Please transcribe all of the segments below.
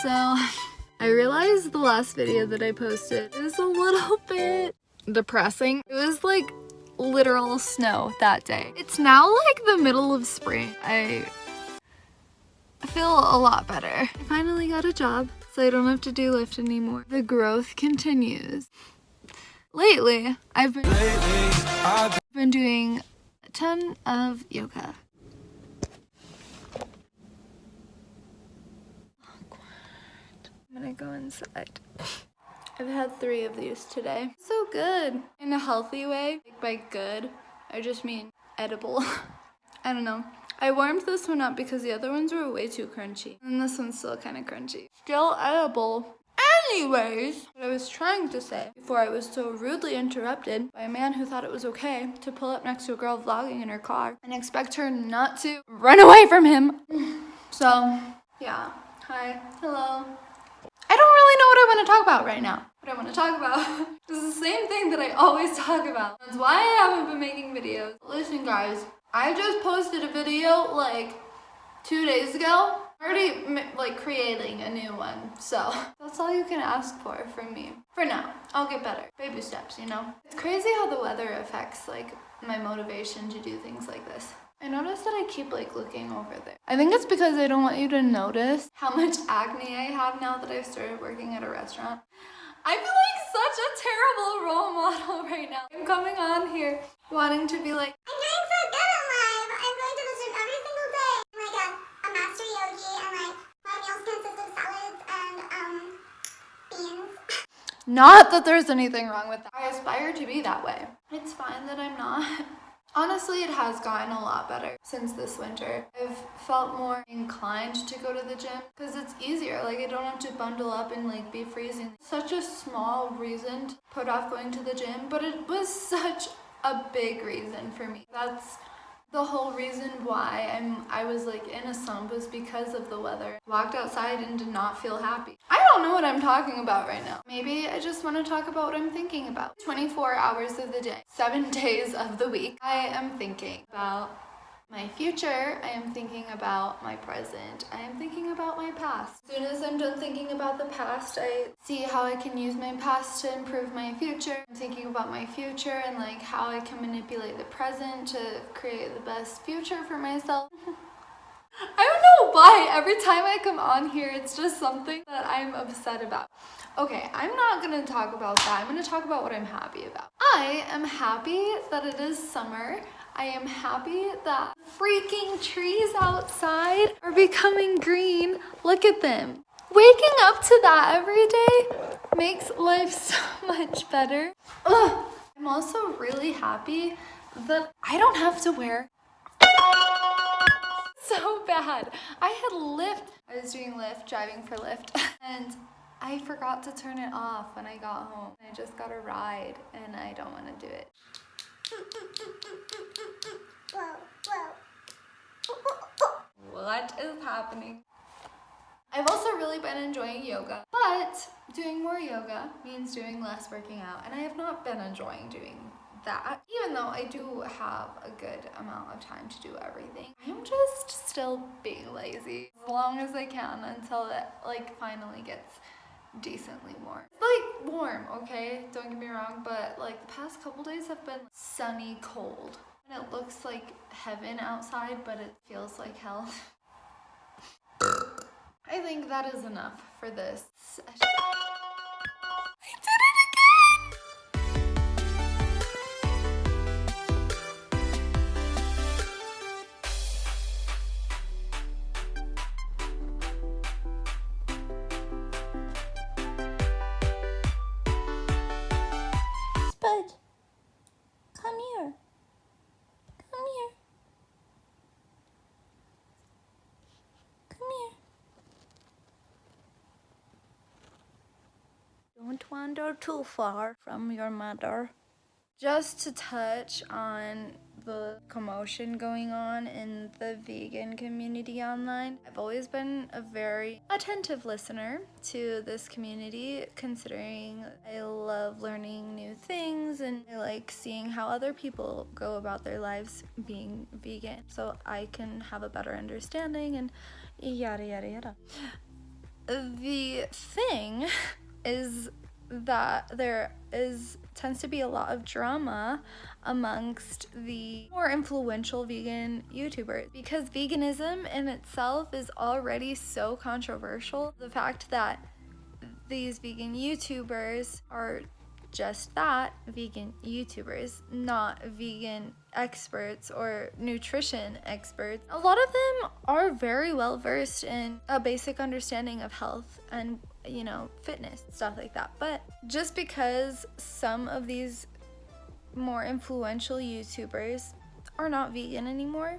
So I realized the last video that I posted is a little bit depressing. It was like literal snow that day. It's now like the middle of spring. I feel a lot better. I finally got a job, so I don't have to do Lyft anymore. The growth continues. Lately, I've been doing a ton of yoga. I'm gonna go inside. I've had 3 of these today. So good. In a healthy way. Like by good, I just mean edible. I don't know. I warmed this one up because the other ones were way too crunchy. And this one's still kind of crunchy. Still edible. Anyways, what I was trying to say before I was so rudely interrupted by a man who thought it was okay to pull up next to a girl vlogging in her car and expect her not to run away from him. So, yeah. Hi. Hello. I don't really know what I want to talk about right now. What I want to talk about is the same thing that I always talk about. That's why I haven't been making videos. Listen guys, I just posted a video like 2 days ago. Already like creating a new one, so that's all you can ask for from me. For now, I'll get better. Baby steps, you know? It's crazy how the weather affects like my motivation to do things like this. I noticed that I keep like looking over there. I think it's because I don't want you to notice how much acne I have now that I've started working at a restaurant. I feel like such a terrible role model right now. I'm coming on here wanting to be like, I'm doing so good in life. I'm going to the gym every single day. I'm like a master yogi, and like my meals consist of salads and beans. not that there's anything wrong with that. I aspire to be that way. It's fine that I'm not. Honestly, it has gotten a lot better since this winter. I've felt more inclined to go to the gym because it's easier. Like I don't have to bundle up and like be freezing. Such a small reason to put off going to the gym, but it was such a big reason for me. That's the whole reason why I was like in a slump was because of the weather. Walked outside and did not feel happy. I don't know what I'm talking about right now. Maybe I just want to talk about what I'm thinking about. 24 hours of the day, 7 days of the week. I am thinking about my future. I am thinking about my present. I am thinking about my past. As soon as I'm done thinking about the past, I see how I can use my past to improve my future. I'm thinking about my future and like how I can manipulate the present to create the best future for myself. I don't know why every time I come on here, it's just something that I'm upset about. Okay, I'm not gonna talk about that. I'm gonna talk about what I'm happy about. I am happy that it is summer. I am happy that freaking trees outside are becoming green. Look at them. Waking up to that every day makes life so much better. Ugh. I'm also really happy that I don't have to wear so bad. I had Lyft. I was doing Lyft, driving for Lyft, and I forgot to turn it off when I got home. I just got a ride, and I don't want to do it. What is happening? I've also really been enjoying yoga, but doing more yoga means doing less working out, and I have not been enjoying doing that, even though I do have a good amount of time to do everything. I'm just still being lazy as long as I can until it like finally gets decently warm. It's like warm, okay? Don't get me wrong, but like the past couple days have been sunny cold. And it looks like heaven outside, but it feels like hell. I think that is enough for this session. I did it again! Spud, come here. Come here. Come here. Don't wander too far from your mother. Just to touch on the commotion going on in the vegan community online. I've always been a very attentive listener to this community, considering I love learning new things and I like seeing how other people go about their lives being vegan so I can have a better understanding and yada yada yada. the thing is that there tends to be a lot of drama amongst the more influential vegan YouTubers, because veganism in itself is already so controversial. The fact that these vegan YouTubers are just that, vegan YouTubers, not vegan experts or nutrition experts. A lot of them are very well versed in a basic understanding of health and, fitness, stuff like that. But just because some of these more influential YouTubers are not vegan anymore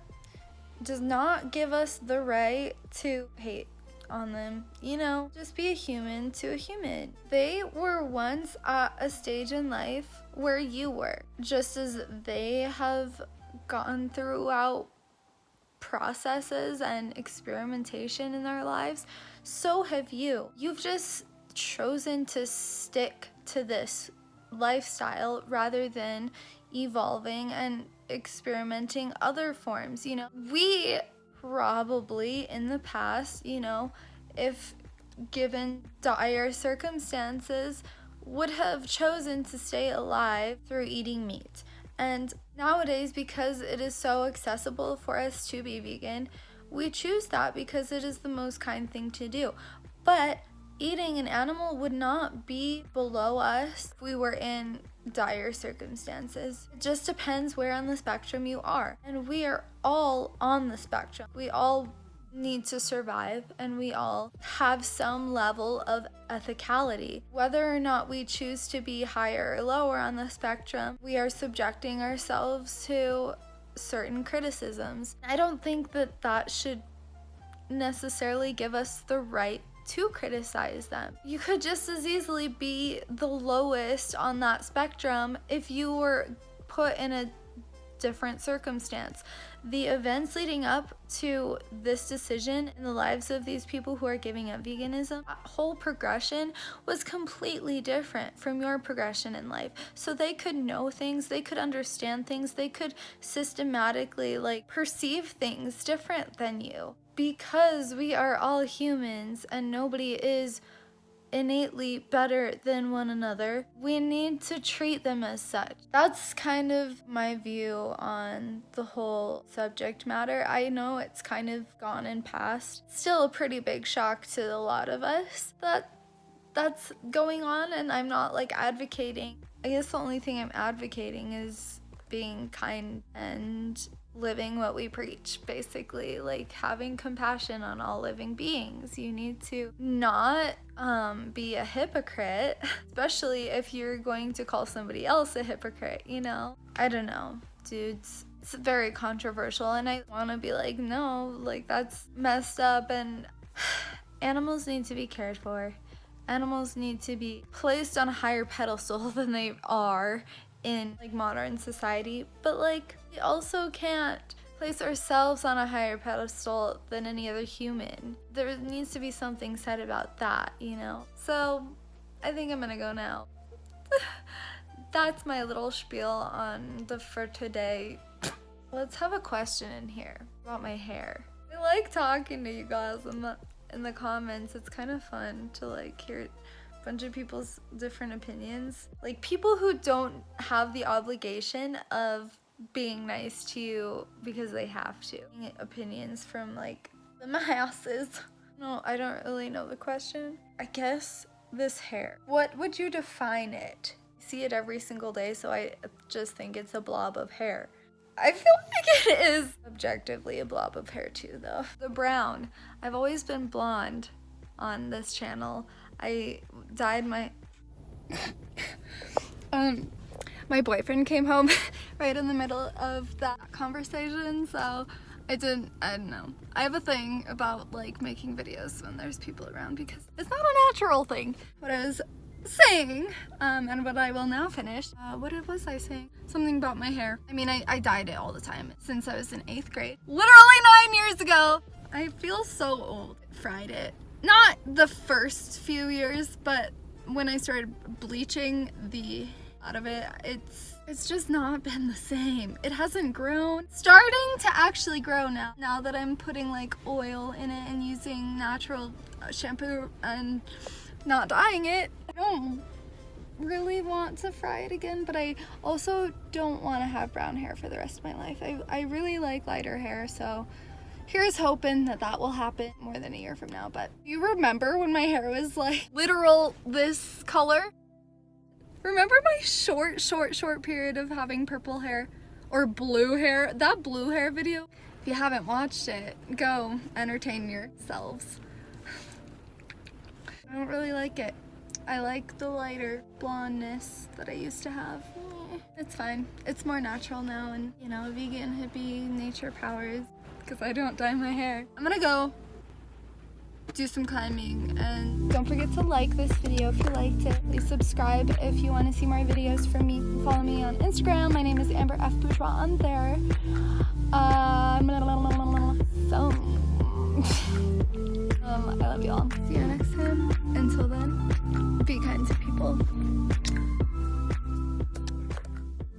does not give us the right to hate on them. Just be a human to a human. They were once at a stage in life where you were, just as they have gone throughout processes and experimentation in their lives, so have you. You've just chosen to stick to this lifestyle rather than evolving and experimenting other forms. We probably in the past, if given dire circumstances, would have chosen to stay alive through eating meat. And nowadays, because it is so accessible for us to be vegan, we choose that because it is the most kind thing to do. But eating an animal would not be below us if we were in dire circumstances. It just depends where on the spectrum you are. And we are all on the spectrum. We all need to survive, and we all have some level of ethicality. Whether or not we choose to be higher or lower on the spectrum, we are subjecting ourselves to certain criticisms. I don't think that should necessarily give us the right to criticize them. You could just as easily be the lowest on that spectrum if you were put in a different circumstance. The events leading up to this decision in the lives of these people who are giving up veganism, that whole progression was completely different from your progression in life. So they could know things, they could understand things, they could systematically perceive things different than you. Because we are all humans and nobody is innately better than one another, we need to treat them as such. That's kind of my view on the whole subject matter. I know it's kind of gone and past. Still a pretty big shock to a lot of us that that's going on, and I'm not advocating. I guess the only thing I'm advocating is being kind and living what we preach, basically, having compassion on all living beings. You need to not be a hypocrite, especially if you're going to call somebody else a hypocrite, I don't know, dudes. It's very controversial, and I want to be no, that's messed up, and animals need to be cared for. Animals need to be placed on a higher pedestal than they are in modern society, but we also can't place ourselves on a higher pedestal than any other human. There needs to be something said about that, So I think I'm gonna go now. That's my little spiel on the for today. Let's have a question in here about my hair. I like talking to you guys in the comments. It's kind of fun to hear bunch of people's different opinions. People who don't have the obligation of being nice to you because they have to. Opinions from the masses. No, I don't really know the question. I guess this hair. What would you define it? I see it every single day, so I just think it's a blob of hair. I feel like it is objectively a blob of hair too, though. The brown. I've always been blonde on this channel. I dyed my my boyfriend came home right in the middle of that conversation, so I don't know. I have a thing about making videos when there's people around because it's not a natural thing. What I was saying, and what I will now finish, what was I saying? Something about my hair. I mean, I dyed it all the time since I was in 8th grade. Literally 9 years ago. I feel so old. Fried it. Not the first few years, but when I started bleaching the out of it, it's It's just not been the same. It hasn't grown. Starting to actually grow now that I'm putting like oil in it and using natural shampoo and not dyeing it. I don't really want to fry it again, but I also don't want to have brown hair for the rest of my life. I really like lighter hair, so here's hoping that will happen more than a year from now. But you remember when my hair was like literal this color? Remember my short period of having purple hair or blue hair? That blue hair video, if you haven't watched it, go entertain yourselves. I don't really like it. I like the lighter blondness that I used to have. It's fine. It's more natural now, and you know, vegan, hippie, nature powers, because I don't dye my hair. I'm gonna go do some climbing, and don't forget to like this video if you liked it. Please subscribe if you want to see more videos from me. Follow me on Instagram. My name is Amber F. Bourgeois on there. I love y'all. See you next time. Until then, be kind to people.